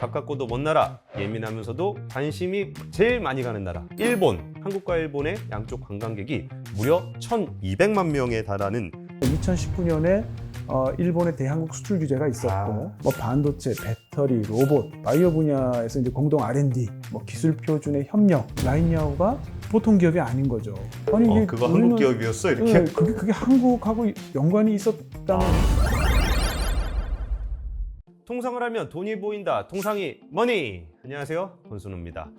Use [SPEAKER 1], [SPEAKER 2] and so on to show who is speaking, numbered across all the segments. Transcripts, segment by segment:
[SPEAKER 1] 가깝고도 먼 나라, 예민하면서도 관심이 제일 많이 가는 나라 일본. 한국과 일본의 양쪽 관광객이 무려 1,200만 명에 달하는
[SPEAKER 2] 2019년에 일본의 대한국 수출 규제가 있었고 뭐 반도체, 배터리, 로봇, 바이오 분야에서 이제 공동 R&D, 뭐 기술 표준의 협력, 라인야오가 보통 기업이 아닌 거죠. 아니 이게
[SPEAKER 1] 그거
[SPEAKER 2] 우리는-
[SPEAKER 1] 한국 기업이었어 이렇게?
[SPEAKER 2] 네, 그게 한국하고 연관이 있었다면
[SPEAKER 1] 통상을 하면 돈이 보인다. 통상이 머니. 안녕하세요, 권순우입니다.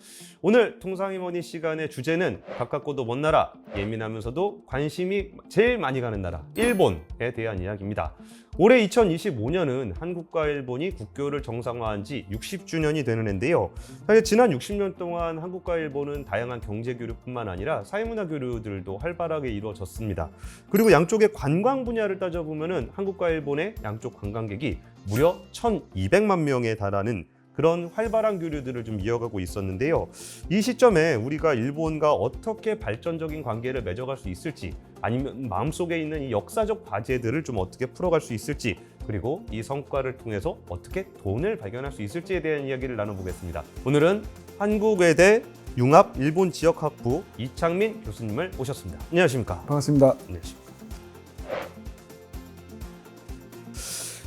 [SPEAKER 1] 오늘 통상이 머니 시간의 주제는 가깝고도 먼 나라, 예민하면서도 관심이 제일 많이 가는 나라 일본에 대한 이야기입니다. 올해 2025년은 한국과 일본이 국교를 정상화한 지 60주년이 되는 해인데요. 사실 지난 60년 동안 한국과 일본은 다양한 경제 교류뿐만 아니라 사회문화 교류들도 활발하게 이루어졌습니다. 그리고 양쪽의 관광 분야를 따져보면은 한국과 일본의 양쪽 관광객이 무려 1,200만 명에 달하는 그런 활발한 교류들을 좀 이어가고 있었는데요. 이 시점에 우리가 일본과 어떻게 발전적인 관계를 맺어갈 수 있을지, 아니면 마음속에 있는 이 역사적 과제들을 좀 어떻게 풀어갈 수 있을지, 그리고 이 성과를 통해서 어떻게 돈을 발견할 수 있을지에 대한 이야기를 나눠보겠습니다. 오늘은 한국외대 융합 일본 지역학부 이창민 교수님을 모셨습니다. 안녕하십니까?
[SPEAKER 2] 반갑습니다.
[SPEAKER 1] 안녕하십니까?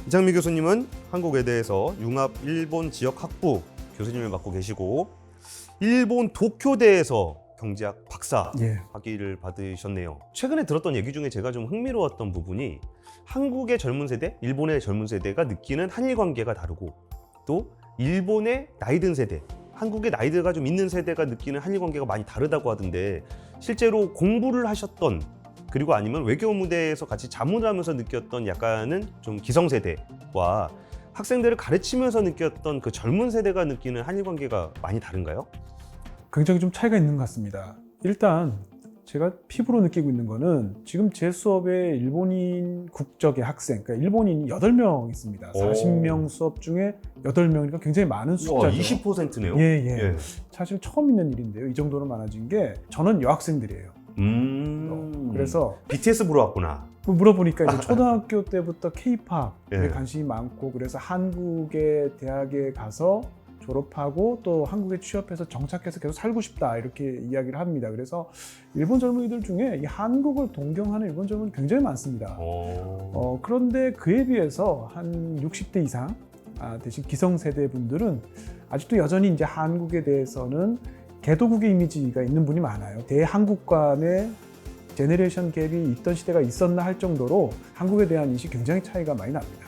[SPEAKER 1] 이창민 교수님은 한국외대에서 융합 일본 지역학부 교수님을 맡고 계시고 일본 도쿄대에서 경제학 박사
[SPEAKER 2] 예.
[SPEAKER 1] 학위를 받으셨네요. 최근에 들었던 얘기 중에 제가 좀 흥미로웠던 부분이 한국의 젊은 세대, 일본의 젊은 세대가 느끼는 한일 관계가 다르고 또 일본의 나이 든 세대, 한국의 나이가 좀 있는 세대가 느끼는 한일 관계가 많이 다르다고 하던데 실제로 공부를 하셨던 그리고 아니면 외교 무대에서 같이 자문하면서 느꼈던 약간은 좀 기성세대와 학생들을 가르치면서 느꼈던 그 젊은 세대가 느끼는 한일 관계가 많이 다른가요?
[SPEAKER 2] 굉장히 좀 차이가 있는 것 같습니다. 일단 제가 피부로 느끼고 있는 거는 지금 제 수업에 일본인 국적의 학생, 그러니까 일본인이 8명 있습니다. 40명 수업 중에 8명이니까 굉장히 많은 숫자죠.
[SPEAKER 1] 20%네요?
[SPEAKER 2] 예. 사실 처음 있는 일인데요. 이 정도로 많아진 게 저는 여학생들이에요. 그래서
[SPEAKER 1] BTS 보러 왔구나.
[SPEAKER 2] 물어보니까 이제 초등학교 때부터 K-팝에
[SPEAKER 1] 예.
[SPEAKER 2] 관심이 많고 그래서 한국의 대학에 가서 졸업하고 또 한국에 취업해서 정착해서 계속 살고 싶다 이렇게 이야기를 합니다. 그래서 일본 젊은이들 중에 이 한국을 동경하는 일본 젊은이 굉장히 많습니다. 그런데 그에 비해서 한 60대 이상 대신 기성세대 분들은 아직도 여전히 이제 한국에 대해서는 개도국의 이미지가 있는 분이 많아요. 대한국 간의 제네레이션 갭이 있던 시대가 있었나 할 정도로 한국에 대한 인식이 굉장히 차이가 많이 납니다.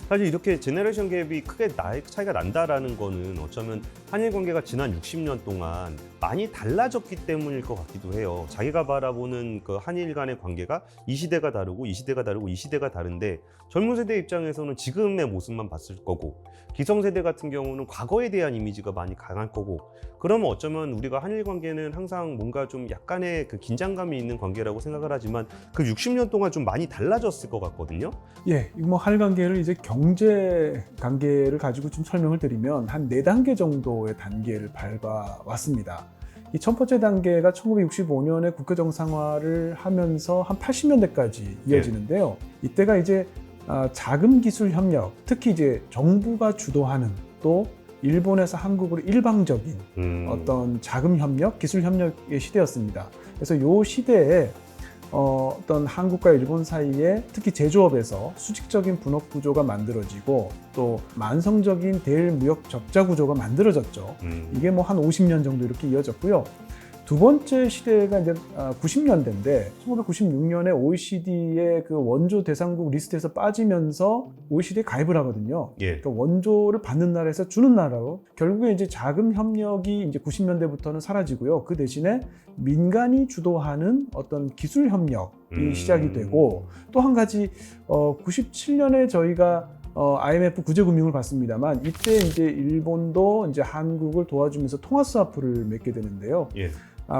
[SPEAKER 1] 사실 이렇게 제너레이션 갭이 크게 나이 차이가 난다라는 거는 어쩌면 한일 관계가 지난 60년 동안 많이 달라졌기 때문일 것 같기도 해요. 자기가 바라보는 그 한일 간의 관계가 이 시대가 다르고 이 시대가 다르고 이 시대가 다른데 젊은 세대 입장에서는 지금의 모습만 봤을 거고 기성세대 같은 경우는 과거에 대한 이미지가 많이 강할 거고 그러면 어쩌면 우리가 한일 관계는 항상 뭔가 좀 약간의 그 긴장감이 있는 관계라고 생각을 하지만 그 60년 동안 좀 많이 달라졌을 것 같거든요.
[SPEAKER 2] 예, 뭐 한일 관계를 이제 경제 관계를 가지고 좀 설명을 드리면 한 4단계 정도의 단계를 밟아왔습니다. 이 첫 번째 단계가 1965년에 국교 정상화를 하면서 한 80년대까지 이어지는데요. 이때가 이제 자금 기술 협력, 특히 이제 정부가 주도하는 또 일본에서 한국으로 일방적인 어떤 자금 협력, 기술 협력의 시대였습니다. 그래서 이 시대에 어떤 한국과 일본 사이에 특히 제조업에서 수직적인 분업 구조가 만들어지고 또 만성적인 대일 무역 적자 구조가 만들어졌죠. 이게 뭐 한 50년 정도 이렇게 이어졌고요. 두 번째 시대가 이제 90년대인데 1996년에 OECD의 그 원조 대상국 리스트에서 빠지면서 OECD에 가입을 하거든요.
[SPEAKER 1] 예.
[SPEAKER 2] 그러니까 원조를 받는 나라에서 주는 나라로 결국에 이제 자금 협력이 이제 90년대부터는 사라지고요. 그 대신에 민간이 주도하는 어떤 기술 협력이 시작이 되고 또 한 가지 97년에 저희가 IMF 구제금융을 받습니다만 이때 이제 일본도 이제 한국을 도와주면서 통화스와프를 맺게 되는데요.
[SPEAKER 1] 예.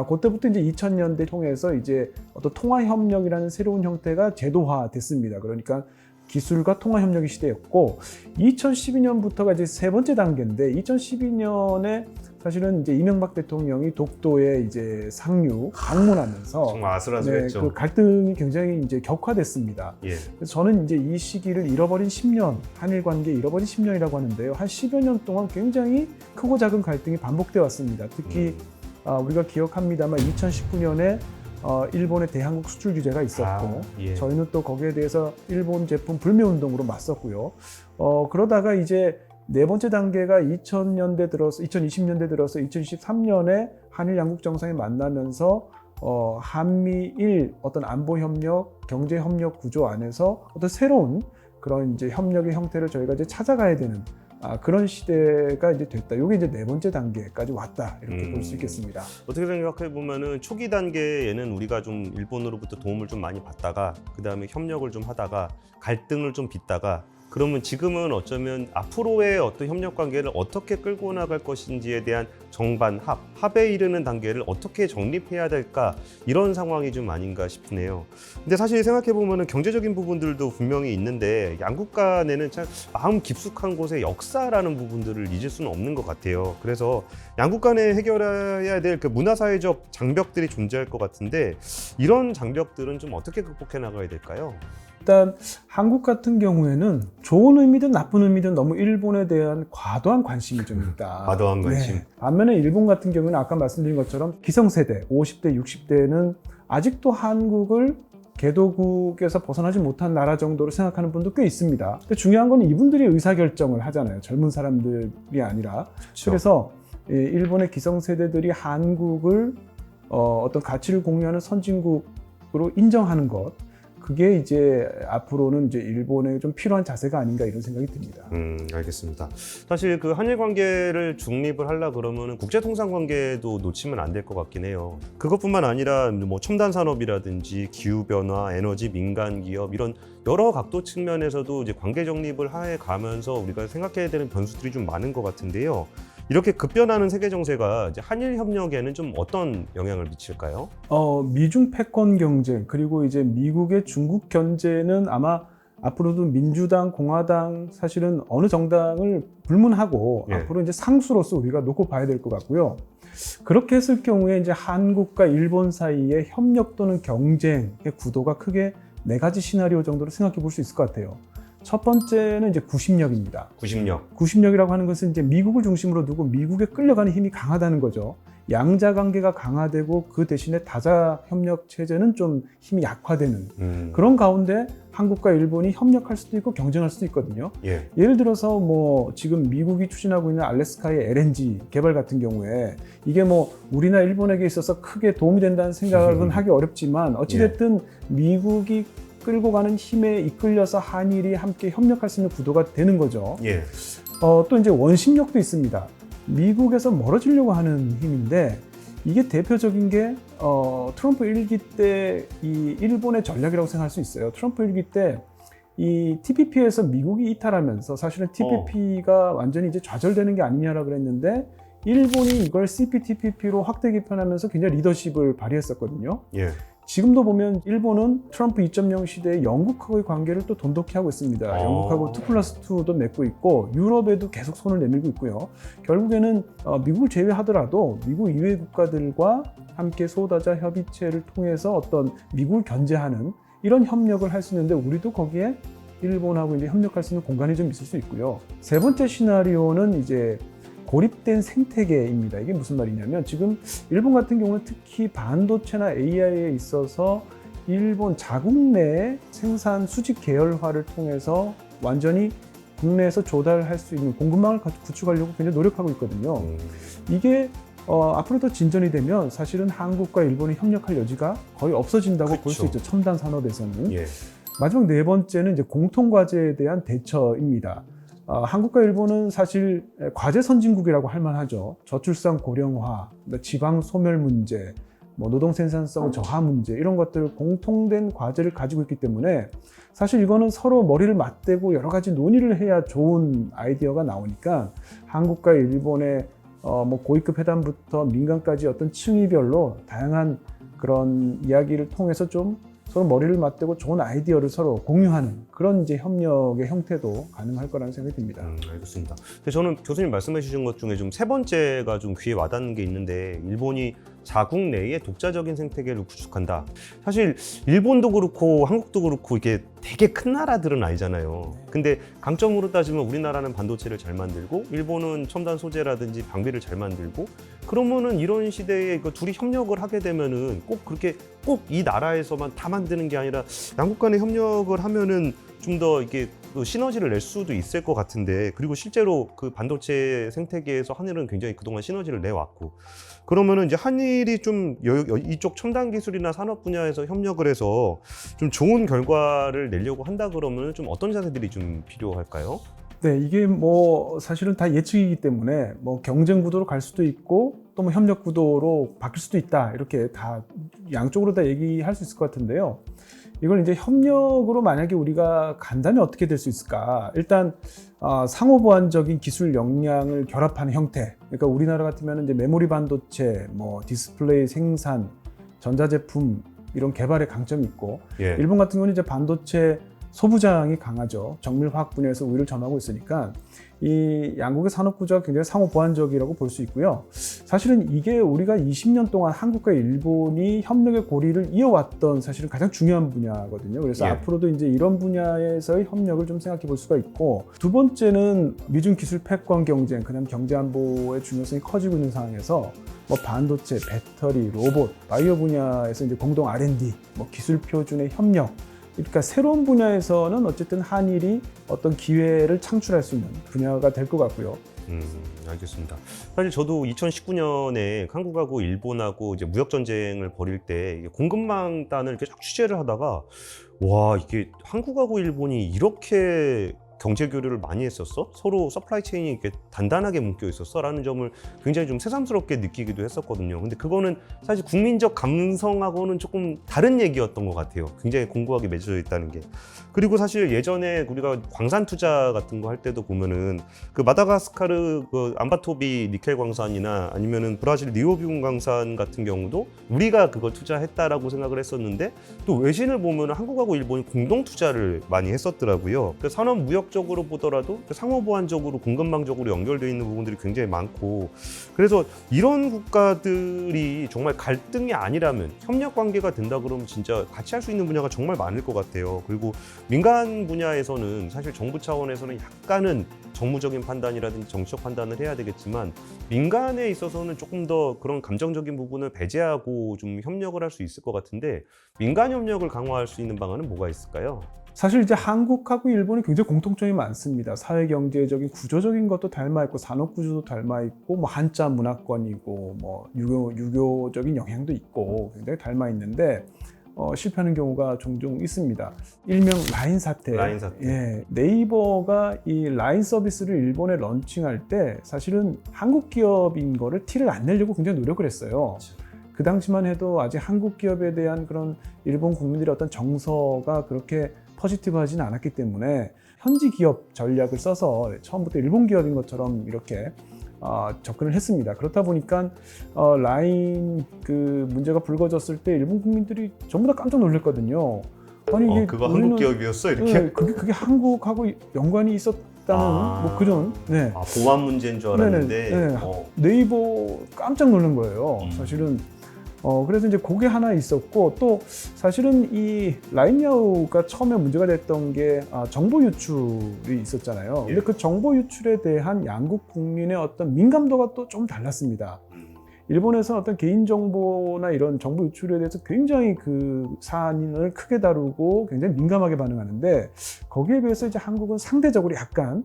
[SPEAKER 2] 그때부터 이제 2000년대 통해서 이제 어떤 통화 협력이라는 새로운 형태가 제도화됐습니다. 그러니까 기술과 통화 협력의 시대였고 2012년부터가 이제 세 번째 단계인데 2012년에 사실은 이제 이명박 대통령이 독도에 이제 상륙 방문하면서
[SPEAKER 1] 정말 아슬아슬했죠.
[SPEAKER 2] 그 갈등이 굉장히 이제 격화됐습니다.
[SPEAKER 1] 예.
[SPEAKER 2] 그래서 저는 이제 이 시기를 잃어버린 10년, 한일 관계 잃어버린 10년이라고 하는데요. 한 10여 년 동안 굉장히 크고 작은 갈등이 반복돼 왔습니다. 특히 우리가 기억합니다만 2019년에 일본의 대한국 수출 규제가 있었고
[SPEAKER 1] 예.
[SPEAKER 2] 저희는 또 거기에 대해서 일본 제품 불매 운동으로 맞섰고요. 그러다가 이제 네 번째 단계가 2020년대 들어서 2023년에 한일 양국 정상이 만나면서 한미일 어떤 안보 협력, 경제 협력 구조 안에서 어떤 새로운 그런 이제 협력의 형태를 저희가 이제 찾아가야 되는 그런 시대가 이제 됐다. 이게 이제 네 번째 단계까지 왔다. 이렇게 볼 수 있겠습니다.
[SPEAKER 1] 어떻게 생각해 보면은 초기 단계에는 우리가 좀 일본으로부터 도움을 좀 많이 받다가 그 다음에 협력을 좀 하다가 갈등을 좀 빚다가 그러면 지금은 어쩌면 앞으로의 어떤 협력 관계를 어떻게 끌고 나갈 것인지에 대한 정반 합에 이르는 단계를 어떻게 정립해야 될까 이런 상황이 좀 아닌가 싶네요. 근데 사실 생각해 보면은 경제적인 부분들도 분명히 있는데 양국 간에는 참 마음 깊숙한 곳에 역사라는 부분들을 잊을 수는 없는 것 같아요. 그래서 양국 간에 해결해야 될 그 문화사회적 장벽들이 존재할 것 같은데 이런 장벽들은 좀 어떻게 극복해 나가야 될까요?
[SPEAKER 2] 일단 한국 같은 경우에는 좋은 의미든 나쁜 의미든 너무 일본에 대한 과도한 관심이 좀 있다.
[SPEAKER 1] 과도한 관심.
[SPEAKER 2] 네. 반면에 일본 같은 경우는 아까 말씀드린 것처럼 기성세대, 50대, 60대는 아직도 한국을 개도국에서 벗어나지 못한 나라 정도로 생각하는 분도 꽤 있습니다. 근데 중요한 건 이분들이 의사결정을 하잖아요. 젊은 사람들이 아니라.
[SPEAKER 1] 그렇죠.
[SPEAKER 2] 그래서 일본의 기성세대들이 한국을 어떤 가치를 공유하는 선진국으로 인정하는 것, 그게 이제 앞으로는 이제 일본에 좀 필요한 자세가 아닌가 이런 생각이 듭니다.
[SPEAKER 1] 알겠습니다. 사실 그 한일 관계를 중립을 하려 그러면은 국제 통상 관계도 놓치면 안 될 것 같긴 해요. 그것뿐만 아니라 뭐 첨단 산업이라든지 기후 변화, 에너지 민간 기업 이런 여러 각도 측면에서도 이제 관계 정립을 해 가면서 우리가 생각해야 되는 변수들이 좀 많은 것 같은데요. 이렇게 급변하는 세계 정세가 이제 한일 협력에는 좀 어떤 영향을 미칠까요?
[SPEAKER 2] 미중 패권 경쟁 그리고 이제 미국의 중국 견제는 아마 앞으로도 민주당, 공화당 사실은 어느 정당을 불문하고
[SPEAKER 1] 예.
[SPEAKER 2] 앞으로 이제 상수로서 우리가 놓고 봐야 될 것 같고요. 그렇게 했을 경우에 이제 한국과 일본 사이의 협력 또는 경쟁의 구도가 크게 네 가지 시나리오 정도로 생각해 볼 수 있을 것 같아요. 첫 번째는 이제 구심력입니다. 구심력이라고 하는 것은 이제 미국을 중심으로 두고 미국에 끌려가는 힘이 강하다는 거죠. 양자 관계가 강화되고 그 대신에 다자 협력 체제는 좀 힘이 약화되는 그런 가운데 한국과 일본이 협력할 수도 있고 경쟁할 수도 있거든요.
[SPEAKER 1] 예.
[SPEAKER 2] 예를 들어서 뭐 지금 미국이 추진하고 있는 알래스카의 LNG 개발 같은 경우에 이게 뭐 우리나 일본에게 있어서 크게 도움이 된다는 생각은 하기 어렵지만 어찌됐든 미국이 끌고 가는 힘에 이끌려서 한일이 함께 협력할 수 있는 구도가 되는 거죠.
[SPEAKER 1] 예.
[SPEAKER 2] 또 이제 원심력도 있습니다. 미국에서 멀어지려고 하는 힘인데 이게 대표적인 게 트럼프 1기 때 이 일본의 전략이라고 생각할 수 있어요. 트럼프 1기 때 이 TPP에서 미국이 이탈하면서 사실은 TPP가 완전히 이제 좌절되는 게 아니냐라고 그랬는데 일본이 이걸 CPTPP로 확대 개편하면서 굉장히 리더십을 발휘했었거든요.
[SPEAKER 1] 예.
[SPEAKER 2] 지금도 보면 일본은 트럼프 2.0 시대에 영국하고의 관계를 또 돈독히 하고 있습니다. 영국하고 2+2도 맺고 있고 유럽에도 계속 손을 내밀고 있고요. 결국에는 미국을 제외하더라도 미국 이외 국가들과 함께 소다자 협의체를 통해서 어떤 미국을 견제하는 이런 협력을 할 수 있는데 우리도 거기에 일본하고 이제 협력할 수 있는 공간이 좀 있을 수 있고요. 세 번째 시나리오는 이제 고립된 생태계입니다. 이게 무슨 말이냐면 지금 일본 같은 경우는 특히 반도체나 AI에 있어서 일본 자국 내 생산 수직 계열화를 통해서 완전히 국내에서 조달할 수 있는 공급망을 구축하려고 굉장히 노력하고 있거든요. 이게 앞으로 더 진전이 되면 사실은 한국과 일본이 협력할 여지가 거의 없어진다고 볼 수 있죠. 첨단 산업에서는.
[SPEAKER 1] 예.
[SPEAKER 2] 마지막 네 번째는 이제 공통과제에 대한 대처입니다. 한국과 일본은 사실 과제 선진국이라고 할 만하죠. 저출산 고령화, 지방 소멸 문제, 노동 생산성 저하 문제 이런 것들 공통된 과제를 가지고 있기 때문에 사실 이거는 서로 머리를 맞대고 여러 가지 논의를 해야 좋은 아이디어가 나오니까 한국과 일본의 고위급 회담부터 민간까지 어떤 층위별로 다양한 그런 이야기를 통해서 좀 서로 머리를 맞대고 좋은 아이디어를 서로 공유하는 그런 이제 협력의 형태도 가능할 거라는 생각이 듭니다.
[SPEAKER 1] 알겠습니다. 근데 저는 교수님 말씀해 주신 것 중에 좀 세 번째가 좀 귀에 와닿는 게 있는데, 일본이 자국 내에 독자적인 생태계를 구축한다. 사실 일본도 그렇고 한국도 그렇고 이게 되게 큰 나라들은 아니잖아요. 근데 강점으로 따지면 우리나라는 반도체를 잘 만들고 일본은 첨단 소재라든지 방비를 잘 만들고, 그러면은 이런 시대에 이거 둘이 협력을 하게 되면은 꼭 그렇게 꼭 이 나라에서만 다 만드는 게 아니라 양국 간의 협력을 하면은 좀 더 이게 또 시너지를 낼 수도 있을 것 같은데, 그리고 실제로 그 반도체 생태계에서 한일은 굉장히 그동안 시너지를 내왔고, 그러면은 이제 한일이 좀 이쪽 첨단 기술이나 산업 분야에서 협력을 해서 좀 좋은 결과를 내려고 한다 그러면 좀 어떤 자세들이 좀 필요할까요?
[SPEAKER 2] 네, 이게 뭐 사실은 다 예측이기 때문에 뭐 경쟁 구도로 갈 수도 있고 또 뭐 협력 구도로 바뀔 수도 있다, 이렇게 다 양쪽으로 다 얘기할 수 있을 것 같은데요. 이걸 이제 협력으로 만약에 우리가 간다면 어떻게 될 수 있을까? 일단 상호 보완적인 기술 역량을 결합하는 형태. 그러니까 우리나라 같으면 이제 메모리 반도체, 뭐 디스플레이 생산, 전자제품 이런 개발에 강점이 있고,
[SPEAKER 1] 예.
[SPEAKER 2] 일본 같은 경우는 이제 반도체 소부장이 강하죠. 정밀화학 분야에서 우위를 점하고 있으니까 이 양국의 산업 구조가 굉장히 상호 보완적이라고 볼 수 있고요. 사실은 이게 우리가 20년 동안 한국과 일본이 협력의 고리를 이어왔던 사실은 가장 중요한 분야거든요. 그래서
[SPEAKER 1] 예.
[SPEAKER 2] 앞으로도 이제 이런 분야에서의 협력을 좀 생각해 볼 수가 있고, 두 번째는 미중 기술 패권 경쟁, 그다음 경제 안보의 중요성이 커지고 있는 상황에서 뭐 반도체, 배터리, 로봇, 바이오 분야에서 이제 공동 R&D, 뭐 기술 표준의 협력, 그러니까 새로운 분야에서는 어쨌든 한일이 어떤 기회를 창출할 수 있는 분야가 될 것 같고요.
[SPEAKER 1] 알겠습니다. 사실 저도 2019년에 한국하고 일본하고 이제 무역 전쟁을 벌일 때 공급망단을 이렇게 쫙 취재를 하다가, 와, 이게 한국하고 일본이 이렇게 경제 교류를 많이 했었어? 서로 서플라이 체인이 이렇게 단단하게 묶여 있었어? 라는 점을 굉장히 좀 새삼스럽게 느끼기도 했었거든요. 근데 그거는 사실 국민적 감성하고는 조금 다른 얘기였던 것 같아요. 굉장히 공고하게 맺어져 있다는 게. 그리고 사실 예전에 우리가 광산 투자 같은 거 할 때도 보면은 그 마다가스카르 그 암바토비 니켈 광산이나 아니면은 브라질 니오비움 광산 같은 경우도 우리가 그걸 투자했다라고 생각을 했었는데, 또 외신을 보면은 한국하고 일본이 공동 투자를 많이 했었더라고요. 그 산업 무역적으로 보더라도 상호 보완적으로 공급망적으로 연결되어 있는 부분들이 굉장히 많고, 그래서 이런 국가들이 정말 갈등이 아니라면 협력 관계가 된다 그러면 진짜 같이 할 수 있는 분야가 정말 많을 것 같아요. 그리고 민간 분야에서는 사실 정부 차원에서는 약간은 정무적인 판단이라든지 정치적 판단을 해야 되겠지만, 민간에 있어서는 조금 더 그런 감정적인 부분을 배제하고 좀 협력을 할 수 있을 것 같은데, 민간 협력을 강화할 수 있는 방안은 뭐가 있을까요?
[SPEAKER 2] 사실 이제 한국하고 일본이 굉장히 공통점이 많습니다. 사회 경제적인 구조적인 것도 닮아 있고, 산업 구조도 닮아 있고, 뭐 한자 문화권이고, 뭐 유교적인 영향도 있고 굉장히 닮아 있는데, 실패하는 경우가 종종 있습니다. 일명 라인 사태.
[SPEAKER 1] 라인 사태.
[SPEAKER 2] 예, 네이버가 이 라인 서비스를 일본에 런칭할 때 사실은 한국 기업인 거를 티를 안 내려고 굉장히 노력을 했어요. 그 당시만 해도 아직 한국 기업에 대한 그런 일본 국민들의 어떤 정서가 그렇게 포지티브하지는 않았기 때문에 현지 기업 전략을 써서 처음부터 일본 기업인 것처럼 이렇게 접근을 했습니다. 그렇다 보니까 라인 그 문제가 불거졌을 때 일본 국민들이 전부 다 깜짝 놀랐거든요. 아니 이게
[SPEAKER 1] 그거 한국 기업이었어? 이렇게?
[SPEAKER 2] 네, 그게 한국하고 연관이 있었다는 뭐 그런 네.
[SPEAKER 1] 보안 문제인 줄 알았는데.
[SPEAKER 2] 네네, 네이버 깜짝 놀란 거예요. 사실은 그래서 이제 그게 하나 있었고, 또 사실은 이 라인야후가 처음에 문제가 됐던 게 정보 유출이 있었잖아요. 근데 그 정보 유출에 대한 양국 국민의 어떤 민감도가 또 좀 달랐습니다. 일본에서는 어떤 개인정보나 이런 정보 유출에 대해서 굉장히 그 사안을 크게 다루고 굉장히 민감하게 반응하는데, 거기에 비해서 이제 한국은 상대적으로 약간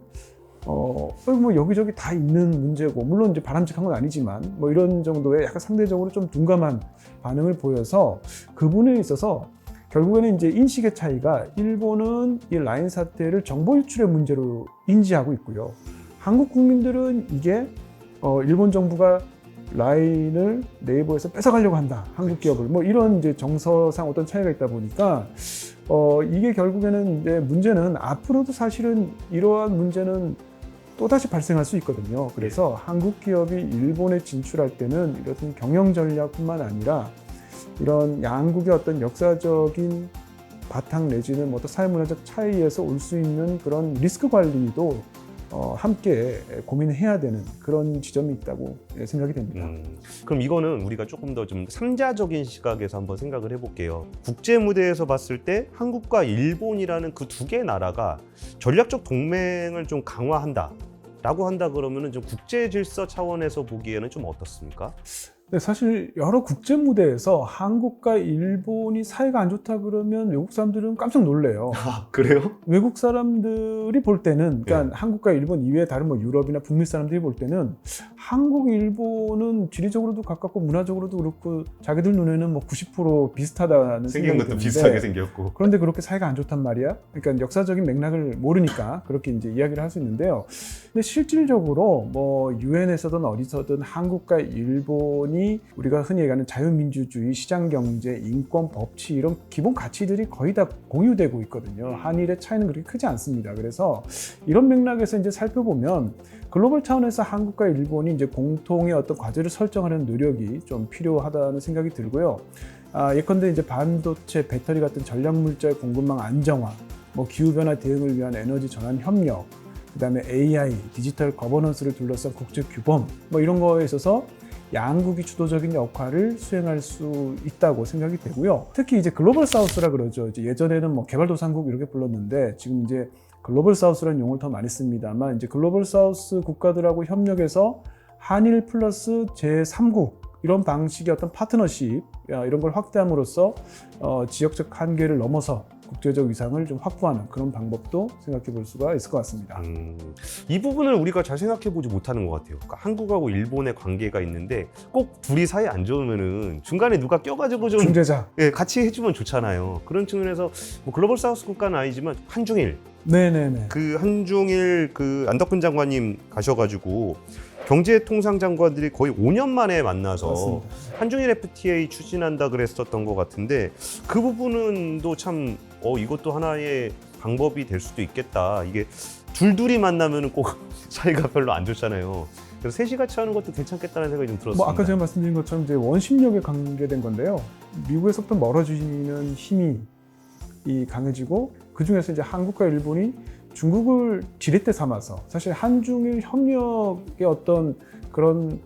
[SPEAKER 2] 뭐 여기저기 다 있는 문제고, 물론 이제 바람직한 건 아니지만 뭐 이런 정도의 약간 상대적으로 좀 둔감한 반응을 보여서, 그 부분에 있어서 결국에는 이제 인식의 차이가, 일본은 이 라인 사태를 정보 유출의 문제로 인지하고 있고요. 한국 국민들은 이게 일본 정부가 라인을 네이버에서 뺏어가려고 한다, 한국 기업을, 뭐 이런 이제 정서상 어떤 차이가 있다 보니까 이게 결국에는 이제 문제는 앞으로도 사실은 이러한 문제는 또다시 발생할 수 있거든요. 그래서 한국 기업이 일본에 진출할 때는 이런 경영 전략뿐만 아니라 이런 양국의 어떤 역사적인 바탕 내지는 뭐 어떤 사회문화적 차이에서 올 수 있는 그런 리스크 관리도 함께 고민해야 되는 그런 지점이 있다고 생각이 됩니다.
[SPEAKER 1] 그럼 이거는 우리가 조금 더 좀 삼자적인 시각에서 한번 생각을 해볼게요. 국제 무대에서 봤을 때 한국과 일본이라는 그 두 개의 나라가 전략적 동맹을 좀 강화한다라고 한다 그러면은 좀 국제 질서 차원에서 보기에는 좀 어떻습니까?
[SPEAKER 2] 네, 사실 여러 국제 무대에서 한국과 일본이 사이가 안 좋다 그러면 외국 사람들은 깜짝 놀래요.
[SPEAKER 1] 아, 그래요?
[SPEAKER 2] 외국 사람들이 볼 때는, 그러니까 한국과 일본 이외에 다른 뭐 유럽이나 북미 사람들이 볼 때는 한국, 일본은 지리적으로도 가깝고 문화적으로도 그렇고 자기들 눈에는 뭐 90% 비슷하다는
[SPEAKER 1] 생긴
[SPEAKER 2] 생각이
[SPEAKER 1] 것도
[SPEAKER 2] 드는데
[SPEAKER 1] 비슷하게 생겼고.
[SPEAKER 2] 그런데 그렇게 사이가 안 좋단 말이야. 그러니까 역사적인 맥락을 모르니까 그렇게 이제 이야기를 할 수 있는데요. 근데 실질적으로 뭐 유엔에서든 어디서든 한국과 일본이 우리가 흔히 얘기하는 자유민주주의, 시장경제, 인권, 법치 이런 기본 가치들이 거의 다 공유되고 있거든요. 한일의 차이는 그렇게 크지 않습니다. 그래서 이런 맥락에서 이제 살펴보면 글로벌 차원에서 한국과 일본이 이제 공통의 어떤 과제를 설정하는 노력이 좀 필요하다는 생각이 들고요. 예컨대 이제 반도체, 배터리 같은 전략물자의 공급망 안정화, 뭐 기후변화 대응을 위한 에너지 전환 협력, 그다음에 AI, 디지털 거버넌스를 둘러싼 국제 규범, 뭐 이런 거에 있어서 양국이 주도적인 역할을 수행할 수 있다고 생각이 되고요. 특히 이제 글로벌 사우스라 그러죠. 이제 예전에는 뭐 개발도상국 이렇게 불렀는데 지금 이제 글로벌 사우스라는 용어를 더 많이 씁니다만 이제 글로벌 사우스 국가들하고 협력해서 한일 플러스 제3국 이런 방식의 어떤 파트너십 이런 걸 확대함으로써 지역적 한계를 넘어서 국제적 위상을 좀 확보하는 그런 방법도 생각해 볼 수가 있을 것 같습니다.
[SPEAKER 1] 이 부분을 우리가 잘 생각해 보지 못하는 것 같아요. 그러니까 한국하고 일본의 관계가 있는데 꼭 둘이 사이 안 좋으면은 중간에 누가 껴가지고 좀
[SPEAKER 2] 중재자.
[SPEAKER 1] 같이 해주면 좋잖아요. 그런 측면에서 뭐 글로벌 사우스 국가는 아니지만 한중일
[SPEAKER 2] 네네네.
[SPEAKER 1] 그 한중일 그 안덕근 장관님 가셔가지고 경제통상장관들이 거의 5년 만에 만나서
[SPEAKER 2] 맞습니다.
[SPEAKER 1] 한중일 FTA 추진한다 그랬었던 것 같은데 그 부분은도 참 이것도 하나의 방법이 될 수도 있겠다. 이게 둘이 만나면 꼭 사이가 별로 안 좋잖아요. 그래서 셋이 같이 하는 것도 괜찮겠다는 생각이 좀 들었습니다.
[SPEAKER 2] 뭐 아까 제가 말씀드린 것처럼 이제 원심력에 관계된 건데요. 미국에서부터 멀어지는 힘이 강해지고 그 중에서 이제 한국과 일본이 중국을 지렛대 삼아서 사실 한중일 협력의 어떤 그런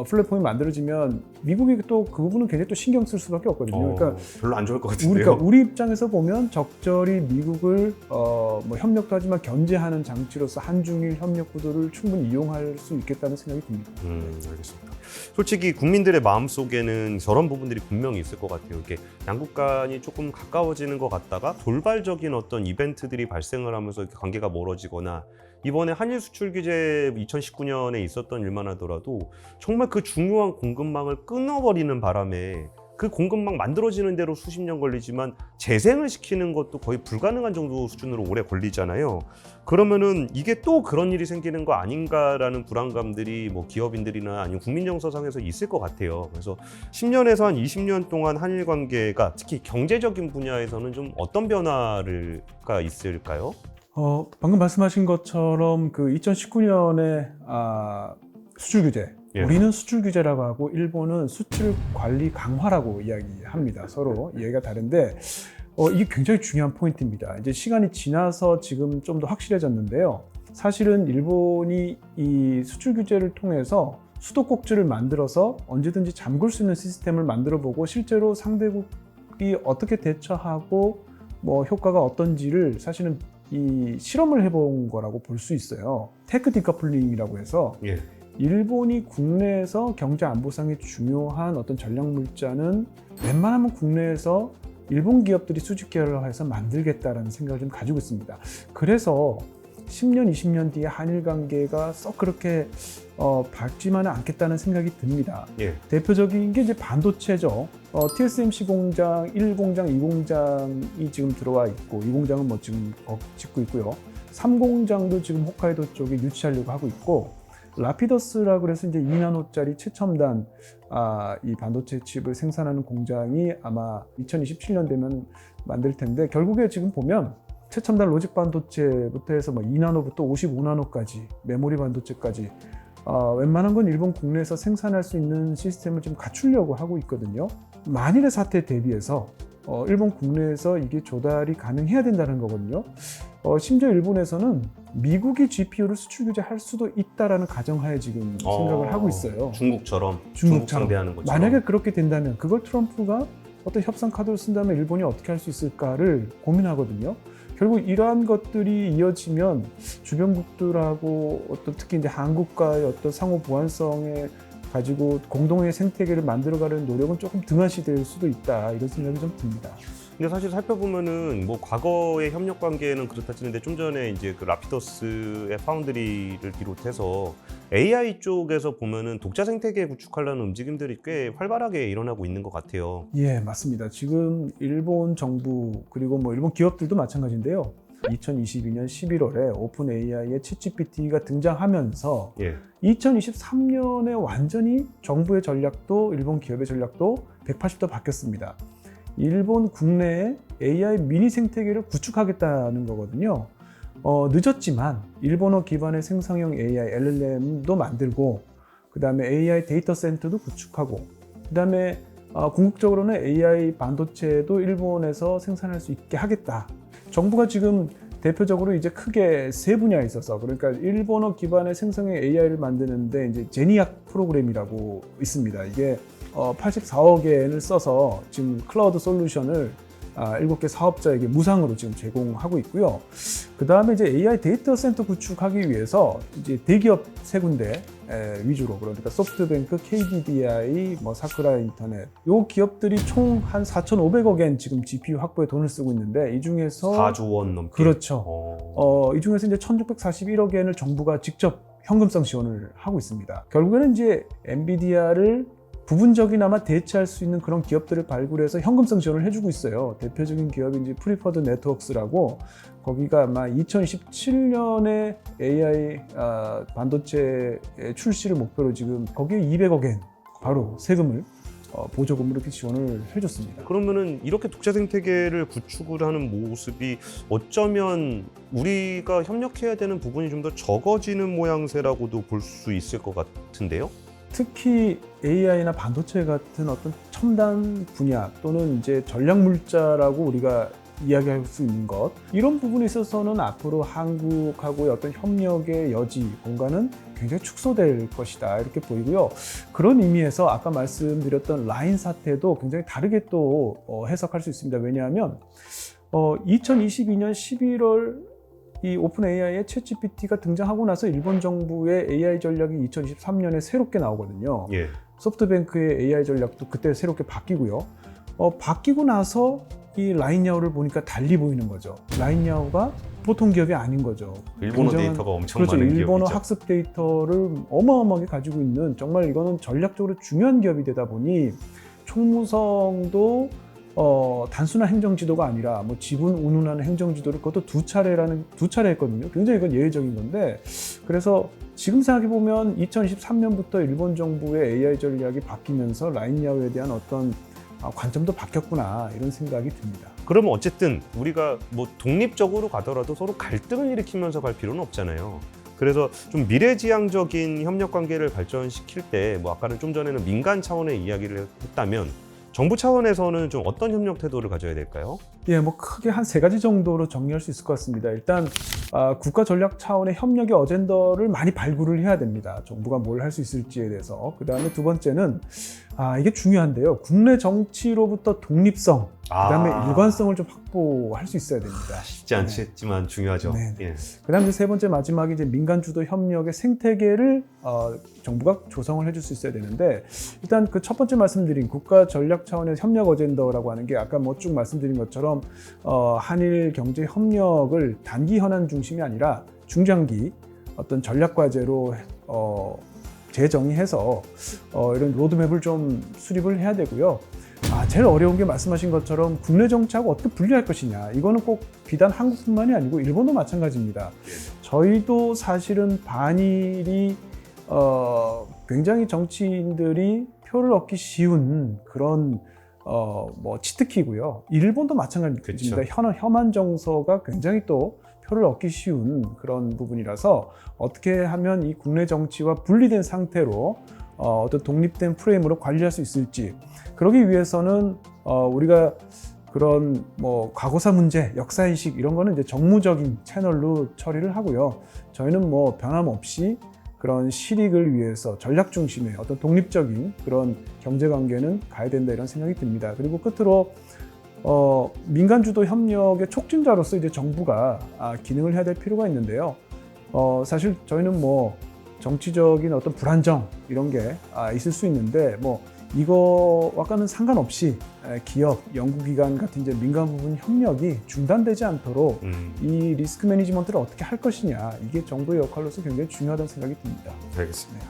[SPEAKER 2] 플랫폼이 만들어지면 미국이 또 그 부분은 굉장히 또 신경 쓸 수밖에 없거든요. 그러니까
[SPEAKER 1] 별로 안 좋을 것 같은데요.
[SPEAKER 2] 우리 입장에서 보면 적절히 미국을 뭐 협력도 하지만 견제하는 장치로서 한중일 협력 구도를 충분히 이용할 수 있겠다는 생각이 듭니다.
[SPEAKER 1] 알겠습니다. 솔직히 국민들의 마음속에는 저런 부분들이 분명히 있을 것 같아요. 이렇게 양국 간이 조금 가까워지는 것 같다가 돌발적인 어떤 이벤트들이 발생을 하면서 이렇게 관계가 멀어지거나 이번에 한일 수출 규제 2019년에 있었던 일만 하더라도 정말 그 중요한 공급망을 끊어버리는 바람에 그 공급망 만들어지는 대로 수십 년 걸리지만 재생을 시키는 것도 거의 불가능한 정도 수준으로 오래 걸리잖아요. 그러면은 이게 또 그런 일이 생기는 거 아닌가라는 불안감들이 뭐 기업인들이나 아니면 국민 정서상에서 있을 것 같아요. 그래서 10년에서 한 20년 동안 한일 관계가 특히 경제적인 분야에서는 좀 어떤 변화가 있을까요?
[SPEAKER 2] 방금 말씀하신 것처럼 그 2019년에 수출 규제, 우리는 수출 규제라고 하고 일본은 수출 관리 강화라고 이야기합니다. 서로 이해가 다른데 이게 굉장히 중요한 포인트입니다. 이제 시간이 지나서 지금 좀 더 확실해졌는데요. 사실은 일본이 이 수출 규제를 통해서 수도꼭지를 만들어서 언제든지 잠글 수 있는 시스템을 만들어보고 실제로 상대국이 어떻게 대처하고 뭐 효과가 어떤지를 사실은 이 실험을 해본 거라고 볼 수 있어요. 테크 디커플링이라고 해서 일본이 국내에서 경제 안보상의 중요한 어떤 전략 물자는 웬만하면 국내에서 일본 기업들이 수직 계열화해서 만들겠다라는 생각을 좀 가지고 있습니다. 그래서 10년, 20년 뒤에 한일 관계가 썩 그렇게 밝지만은 않겠다는 생각이 듭니다. 대표적인 게 이제 반도체죠. TSMC 공장 1공장, 2공장이 지금 들어와 있고 2공장은 뭐 지금 짓고 있고요. 3공장도 지금 홋카이도 쪽에 유치하려고 하고 있고 라피더스라 그래서 이제 2나노짜리 최첨단 이 반도체 칩을 생산하는 공장이 아마 2027년 되면 만들 텐데 결국에 지금 보면 최첨단 로직 반도체부터 해서 뭐 2나노부터 55나노까지 메모리 반도체까지 웬만한 건 일본 국내에서 생산할 수 있는 시스템을 좀 갖추려고 하고 있거든요. 만일의 사태에 대비해서 일본 국내에서 이게 조달이 가능해야 된다는 거거든요. 심지어 일본에서는 미국이 GPU를 수출 규제할 수도 있다라는 가정하에 지금 생각을 하고 있어요.
[SPEAKER 1] 중국처럼 중국 상대하는 것처럼.
[SPEAKER 2] 만약에 그렇게 된다면 그걸 트럼프가 어떤 협상 카드를 쓴다면 일본이 어떻게 할 수 있을까를 고민하거든요. 결국 이러한 것들이 이어지면 주변국들하고 어떤 특히 이제 한국과의 어떤 상호 보완성에 가지고 공동의 생태계를 만들어가려는 노력은 조금 등한시될 수도 있다, 이런 생각이 좀 듭니다.
[SPEAKER 1] 근데 사실 살펴보면은 뭐 과거의 협력 관계는 그렇다 치는데 좀 전에 이제 그 라피더스의 파운드리를 비롯해서 AI 쪽에서 보면은 독자 생태계 구축하려는 움직임들이 꽤 활발하게 일어나고 있는 것 같아요.
[SPEAKER 2] 예, 맞습니다. 지금 일본 정부 그리고 뭐 일본 기업들도 마찬가지인데요. 2022년 11월에 오픈 AI의 챗GPT가 등장하면서
[SPEAKER 1] 예.
[SPEAKER 2] 2023년에 완전히 정부의 전략도 일본 기업의 전략도 180도 바뀌었습니다. 일본 국내에 AI 미니 생태계를 구축하겠다는 거거든요. 늦었지만 일본어 기반의 생성형 AI LLM도 만들고, 그 다음에 AI 데이터 센터도 구축하고, 그 다음에 궁극적으로는 AI 반도체도 일본에서 생산할 수 있게 하겠다. 정부가 지금 대표적으로 이제 크게 세 분야에 있어서, 그러니까 일본어 기반의 생성형 AI를 만드는데 이제 제니악 프로그램이라고 있습니다. 이게 84억 엔을 써서 지금 클라우드 솔루션을 7개 사업자에게 무상으로 지금 제공하고 있고요. 그 다음에 이제 AI 데이터 센터 구축하기 위해서 이제 대기업 세 군데 위주로, 그러니까 소프트뱅크, KDDI, 뭐 사쿠라 인터넷, 요 기업들이 총 한 4,500억 엔 지금 GPU 확보에 돈을 쓰고 있는데, 이 중에서
[SPEAKER 1] 4조 원 넘게.
[SPEAKER 2] 그렇죠. 이 중에서 이제 1,641억 엔을 정부가 직접 현금성 지원을 하고 있습니다. 결국에는 이제 엔비디아를 부분적이나마 대체할 수 있는 그런 기업들을 발굴해서 현금성 지원을 해주고 있어요. 대표적인 기업이 이제 프리퍼드 네트워크스라고, 거기가 아마 2017년에 AI 반도체 출시를 목표로 지금 거기에 200억 엔 바로 세금을 보조금으로 이렇게 지원을 해줬습니다.
[SPEAKER 1] 그러면은 이렇게 독자 생태계를 구축을 하는 모습이 어쩌면 우리가 협력해야 되는 부분이 좀 더 적어지는 모양새라고도 볼 수 있을 것 같은데요?
[SPEAKER 2] 특히 AI나 반도체 같은 어떤 첨단 분야 또는 이제 전략 물자라고 우리가 이야기할 수 있는 것, 이런 부분에 있어서는 앞으로 한국하고의 어떤 협력의 여지, 공간은 굉장히 축소될 것이다, 이렇게 보이고요. 그런 의미에서 아까 말씀드렸던 라인 사태도 굉장히 다르게 또 해석할 수 있습니다. 왜냐하면 2022년 11월 이 오픈 AI의 챗GPT가 등장하고 나서 일본 정부의 AI 전략이 2023년에 새롭게 나오거든요.
[SPEAKER 1] 예.
[SPEAKER 2] 소프트뱅크의 AI 전략도 그때 새롭게 바뀌고요. 바뀌고 나서 이 라인야오를 보니까 달리 보이는 거죠. 라인야오가 보통 기업이 아닌 거죠.
[SPEAKER 1] 일본어 데이터가 엄청
[SPEAKER 2] 그렇죠.
[SPEAKER 1] 많은
[SPEAKER 2] 일본어
[SPEAKER 1] 기업이죠.
[SPEAKER 2] 학습 데이터를 어마어마하게 가지고 있는, 정말 이거는 전략적으로 중요한 기업이 되다 보니 총무성도 단순한 행정지도가 아니라 뭐 지분 운운하는 행정지도를 그것도 두 차례 했거든요. 굉장히 이건 예외적인 건데, 그래서 지금 생각해 보면 2023년부터 일본 정부의 AI 전략이 바뀌면서 라인야오에 대한 어떤 관점도 바뀌었구나, 이런 생각이 듭니다.
[SPEAKER 1] 그러면 어쨌든 우리가 뭐 독립적으로 가더라도 서로 갈등을 일으키면서 갈 필요는 없잖아요. 그래서 좀 미래지향적인 협력 관계를 발전시킬 때, 뭐 아까는 좀 전에는 민간 차원의 이야기를 했다면 정부 차원에서는 좀 어떤 협력 태도를 가져야 될까요?
[SPEAKER 2] 예, 뭐 크게 한 세 가지 정도로 정리할 수 있을 것 같습니다. 일단 국가 전략 차원의 협력의 어젠더를 많이 발굴을 해야 됩니다. 정부가 뭘 할 수 있을지에 대해서. 그 다음에 두 번째는 이게 중요한데요. 국내 정치로부터 독립성, 그 다음에 일관성을 좀 확보할 수 있어야 됩니다.
[SPEAKER 1] 쉽지 않지만 중요하죠.
[SPEAKER 2] 네.
[SPEAKER 1] 예.
[SPEAKER 2] 그 다음에 세 번째 마지막에 이제 민간 주도 협력의 생태계를 정부가 조성을 해줄 수 있어야 되는데, 일단 그 첫 번째 말씀드린 국가 전략 차원의 협력 어젠더라고 하는 게 아까 뭐 쭉 말씀드린 것처럼 한일 경제 협력을 단기 현안 중심이 아니라 중장기 어떤 전략 과제로 재정의해서 이런 로드맵을 좀 수립을 해야 되고요. 제일 어려운 게 말씀하신 것처럼 국내 정치하고 어떻게 분리할 것이냐. 이거는 꼭 비단 한국뿐만이 아니고 일본도 마찬가지입니다. 저희도 사실은 반일이 굉장히 정치인들이 표를 얻기 쉬운 그런 뭐 치트키고요. 일본도 마찬가지입니다.
[SPEAKER 1] 그렇죠.
[SPEAKER 2] 혐한 정서가 굉장히 또 표를 얻기 쉬운 그런 부분이라서 어떻게 하면 이 국내 정치와 분리된 상태로 어떤 독립된 프레임으로 관리할 수 있을지, 그러기 위해서는 우리가 그런 뭐 과거사 문제, 역사인식 이런 거는 이제 정무적인 채널로 처리를 하고요. 저희는 뭐 변함없이 그런 실익을 위해서 전략 중심의 어떤 독립적인 그런 경제관계는 가야 된다 이런 생각이 듭니다. 그리고 끝으로 민간주도 협력의 촉진자로서 이제 정부가 기능을 해야 될 필요가 있는데요. 사실 저희는 뭐 정치적인 어떤 불안정 이런 게 있을 수 있는데 뭐 이거와는 상관없이 기업, 연구기관 같은 이제 민간 부분 협력이 중단되지 않도록 이 리스크 매니지먼트를 어떻게 할 것이냐, 이게 정부의 역할로서 굉장히 중요하다는 생각이 듭니다.
[SPEAKER 1] 알겠습니다.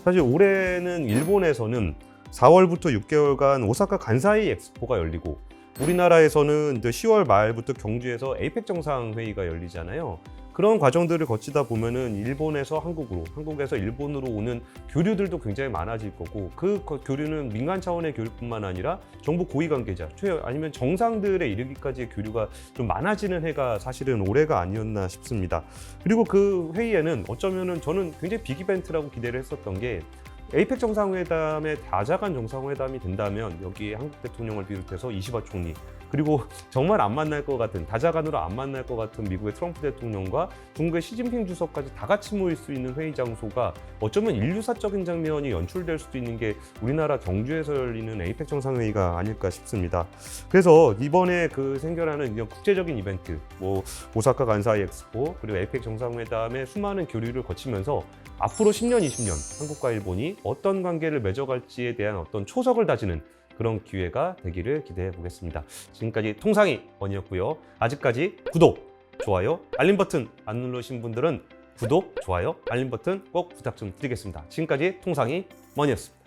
[SPEAKER 1] 사실 올해는 일본에서는 4월부터 6개월간 오사카 간사이 엑스포가 열리고 우리나라에서는 이제 10월 말부터 경주에서 에이펙 정상회의가 열리잖아요. 그런 과정들을 거치다 보면은 일본에서 한국으로, 한국에서 일본으로 오는 교류들도 굉장히 많아질 거고, 그 교류는 민간 차원의 교류뿐만 아니라 정부 고위 관계자, 아니면 정상들에 이르기까지의 교류가 좀 많아지는 해가 사실은 올해가 아니었나 싶습니다. 그리고 그 회의에는 어쩌면은 저는 굉장히 빅 이벤트라고 기대를 했었던 게, 에이펙 정상회담의 다자간 정상회담이 된다면 여기에 한국 대통령을 비롯해서 이시바 총리, 그리고 정말 안 만날 것 같은, 다자간으로 안 만날 것 같은 미국의 트럼프 대통령과 중국의 시진핑 주석까지 다 같이 모일 수 있는 회의 장소가 어쩌면 인류사적인 장면이 연출될 수도 있는 게 우리나라 경주에서 열리는 에이펙 정상회의가 아닐까 싶습니다. 그래서 이번에 그 생겨나는 이런 국제적인 이벤트, 뭐 오사카 간사이 엑스포, 그리고 에이펙 정상회담의 수많은 교류를 거치면서 앞으로 10년, 20년 한국과 일본이 어떤 관계를 맺어갈지에 대한 어떤 초석을 다지는 그런 기회가 되기를 기대해 보겠습니다. 지금까지 통상이 원이었고요. 아직까지 구독, 좋아요, 알림 버튼 안 누르신 분들은 구독, 좋아요, 알림 버튼 꼭 부탁 좀 드리겠습니다. 지금까지 통상이 원이었습니다.